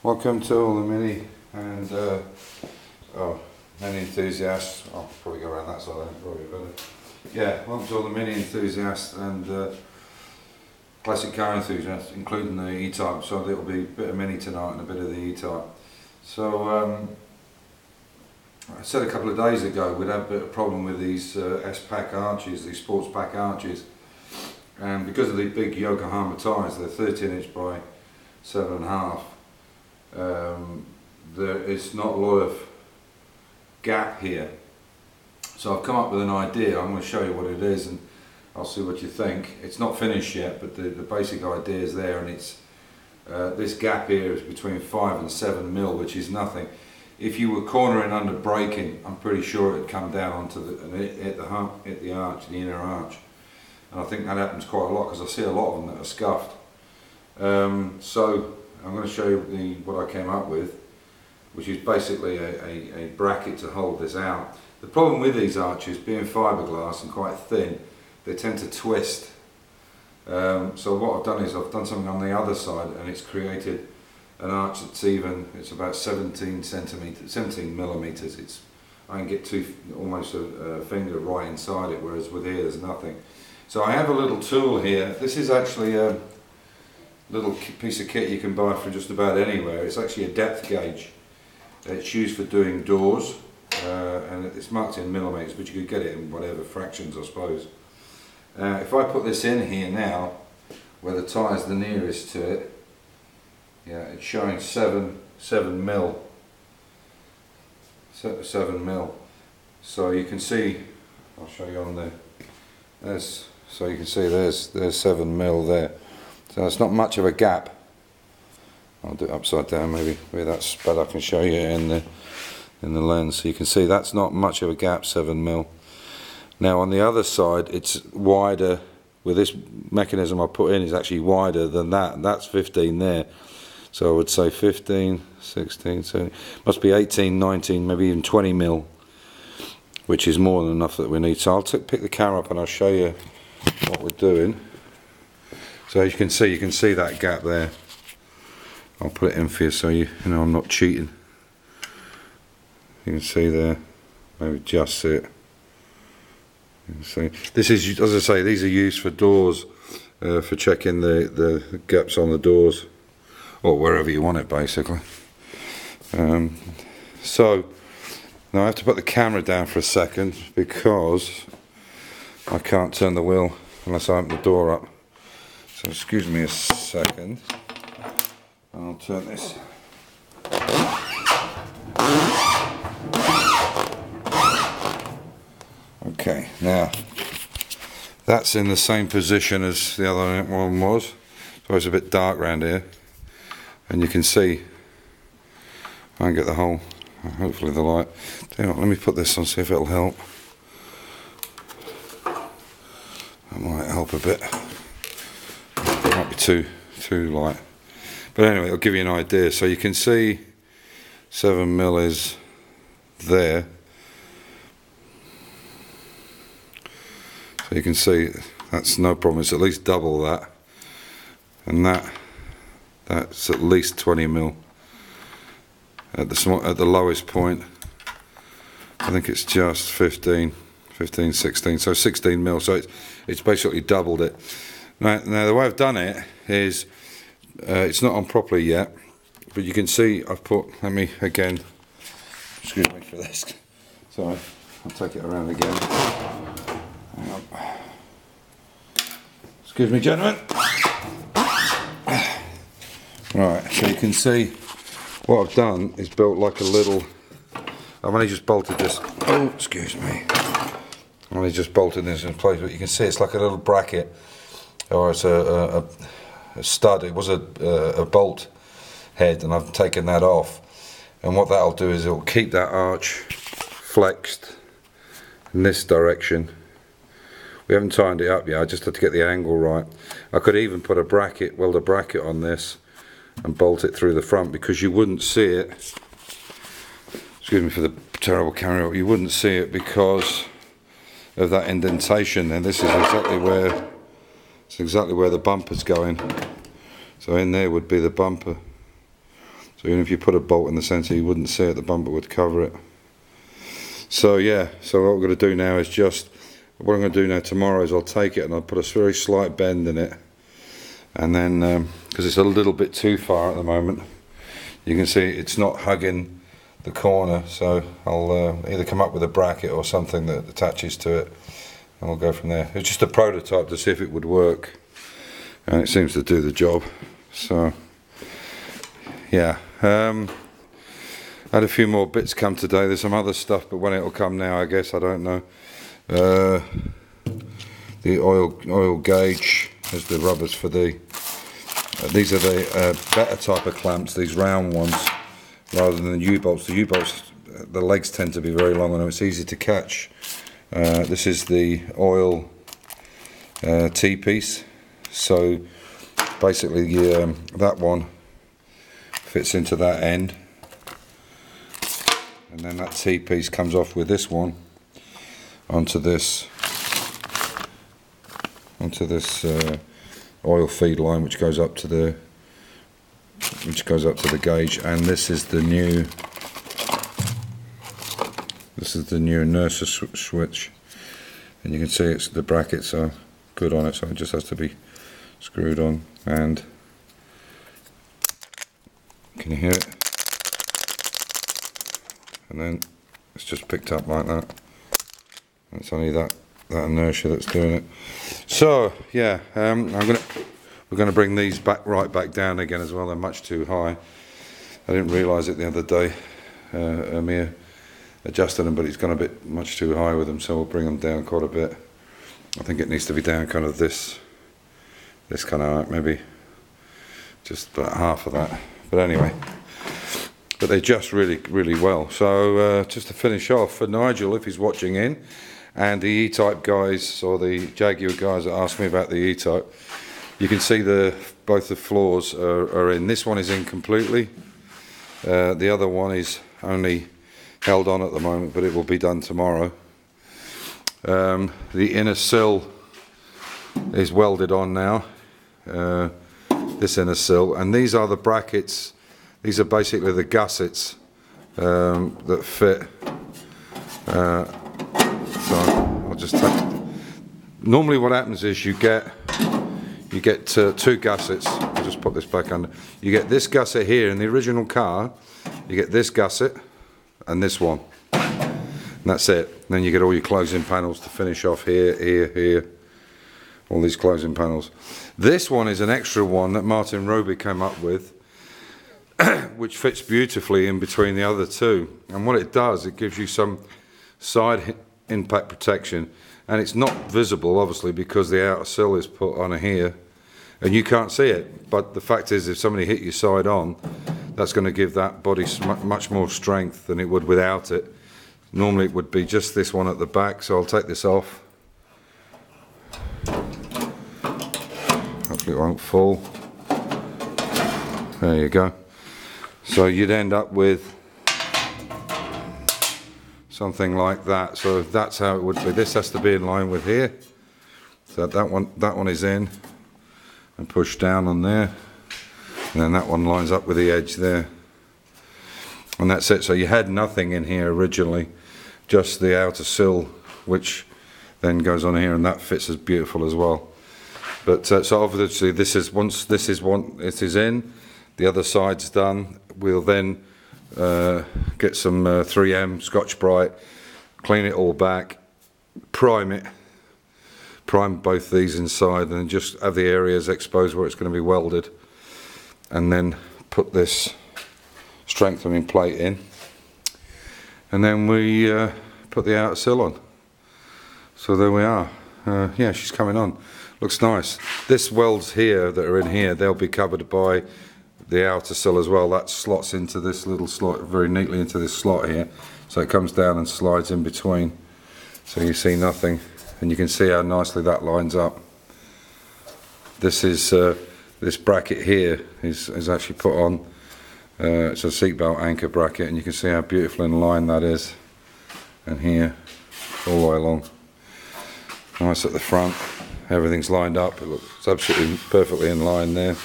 Welcome to all the mini and mini enthusiasts. I'll probably go around that side, probably better. Yeah, welcome to all the mini enthusiasts and classic car enthusiasts, including the E-Type. So there'll be a bit of mini tonight and a bit of the E-Type. So I said a couple of days ago we'd have a bit of problem with these S-Pack arches, these sports pack arches, and because of the big Yokohama tyres, they're 13" by 7.5. There is not a lot of gap here, so I've come up with an idea. I'm going to show you what it is and I'll see what you think. It's not finished yet, but the basic idea is there, and it's this gap here is between 5 and 7 mil, which is nothing. If you were cornering under braking, I'm pretty sure it'd come down onto and hit the arch, the inner arch, and I think that happens quite a lot because I see a lot of them that are scuffed. So I'm going to show you what I came up with, which is basically a bracket to hold this out. The problem with these arches, being fiberglass and quite thin, they tend to twist. So what I've done is I've done something on the other side, and it's created an arch that's it's about 17 millimeters. I can get almost a finger right inside it, whereas with here there's nothing. So I have a little tool here. This is actually a little piece of kit you can buy from just about anywhere. It's actually a depth gauge. It's used for doing doors, and it's marked in millimeters, but you could get it in whatever fractions, I suppose. If I put this in here now, where the tyre is the nearest to it, yeah, it's showing 7 mil. 7 mil. So you can see, I'll show you on there. So you can see there's 7 mil there. So it's not much of a gap. I'll do it upside down, maybe that's better. I can show you in the lens. So you can see that's not much of a gap, 7 mil. Now on the other side, it's wider. With this mechanism I put in, is actually wider than that. That's 15 there. So I would say 15, 16, 17, must be 18, 19, maybe even 20 mil, which is more than enough that we need. So I'll pick the camera up and I'll show you what we're doing. So as you can see that gap there. I'll put it in for you so you know I'm not cheating. You can see there, maybe just see it. You can see. This is, as I say, these are used for doors, for checking the gaps on the doors, or wherever you want it basically. So now I have to put the camera down for a second because I can't turn the wheel unless I open the door up. So excuse me a second. I'll turn this. Okay, now that's in the same position as the other one was, so it's a bit dark around here, and you can see I can get the whole, hopefully the light. Tell you what, let me put this on, see if it'll help. That might help a bit. It might be too light. But anyway, it'll give you an idea. So you can see 7 mil is there. So you can see that's no problem. It's at least double that, and that's at least 20 mil at the lowest point. I think it's just 15, 16. So 16 mil. So it's basically doubled it. Now the way I've done it is. It's not on properly yet, but you can see I've put, let me again, excuse me for this, sorry, I'll take it around again. Hang on. Excuse me gentlemen. Right, so you can see what I've done is built like a little, I've only just bolted this, oh excuse me, I've only just bolted this in place, but you can see it's like a little bracket, or it's a stud. It was a bolt head, and I've taken that off, and what that'll do is it'll keep that arch flexed in this direction. We haven't tightened it up yet, I just had to get the angle right. I could even put weld a bracket on this and bolt it through the front, because you wouldn't see it, excuse me for the terrible camera, you wouldn't see it because of that indentation, and this is exactly where the bumper's going. So in there would be the bumper. So So even if you put a bolt in the centre, you wouldn't see it, the bumper would cover it. So yeah, so what we're going to do now is what I'm going to do now tomorrow is I'll take it and I'll put a very slight bend in it, and then because it's a little bit too far at the moment, you can see it's not hugging the corner, so I'll either come up with a bracket or something that attaches to it, and we'll go from there. It's just a prototype to see if it would work, and it seems to do the job. So yeah, had a few more bits come today. There's some other stuff, but when it'll come now, I guess, I don't know. The oil gauge has the rubbers for the these are the better type of clamps, these round ones, rather than the U-bolts. The U-bolts, the legs tend to be very long and it's easy to catch. This is the oil T-piece, so basically that one fits into that end, and then that T-piece comes off with this one onto this oil feed line, which goes up to the gauge. And this is the new inertia switch, and you can see it's the brackets are good on it, so it just has to be screwed on. And can you hear it? And then it's just picked up like that. It's only that inertia that's doing it. So yeah, we're gonna bring these right back down again as well. They're much too high. I didn't realise it the other day. Amir adjusted them, but it's gone a bit much too high with them, so we'll bring them down quite a bit. I think it needs to be down kind of this kind of, maybe just about half of that. But anyway, but they adjust really well. So just to finish off, for Nigel, if he's watching in, and the E-Type guys, or the Jaguar guys that asked me about the E-Type, you can see both the floors are in. This one is in completely. The other one is only held on at the moment, but it will be done tomorrow. The inner sill is welded on now, this inner sill, and these are the brackets. These are basically the gussets that fit. So I'll just take. Normally, what happens is you get two gussets. I'll just put this back under. You get this gusset here in the original car. You get this gusset and this one, and that's it. And then you get all your closing panels to finish off here, here. All these closing panels. This one is an extra one that Martin Roby came up with, which fits beautifully in between the other two. And what it does, it gives you some side impact protection, and it's not visible obviously because the outer sill is put on here and you can't see it, but the fact is if somebody hit you side on, that's going to give that body much more strength than it would without it. Normally it would be just this one at the back, so I'll take this off. Hopefully it won't fall. There you go. So you'd end up with something like that. So that's how it would be. This has to be in line with here. So that one is in and pushed down on there, and then that one lines up with the edge there, and that's it. So you had nothing in here originally, just the outer sill, which then goes on here, and that fits as beautiful as well. But so obviously this is, once this is one, it is in, the other side's done. We'll then get some 3M Scotch-Brite, clean it all back, prime it, prime both these inside, and just have the areas exposed where it's going to be welded, and then put this strengthening plate in, and then we put the outer sill on. So there we are. Yeah, she's coming on. Looks nice. This welds here that are in here, they'll be covered by the outer sill as well. That slots into this little slot very neatly into this slot here, so it comes down and slides in between, so you see nothing, and you can see how nicely that lines up. This is this bracket here is actually put on. It's a seatbelt anchor bracket, and you can see how beautiful in line that is, and here all the way along. Nice at the front, everything's lined up. It looks absolutely perfectly in line there.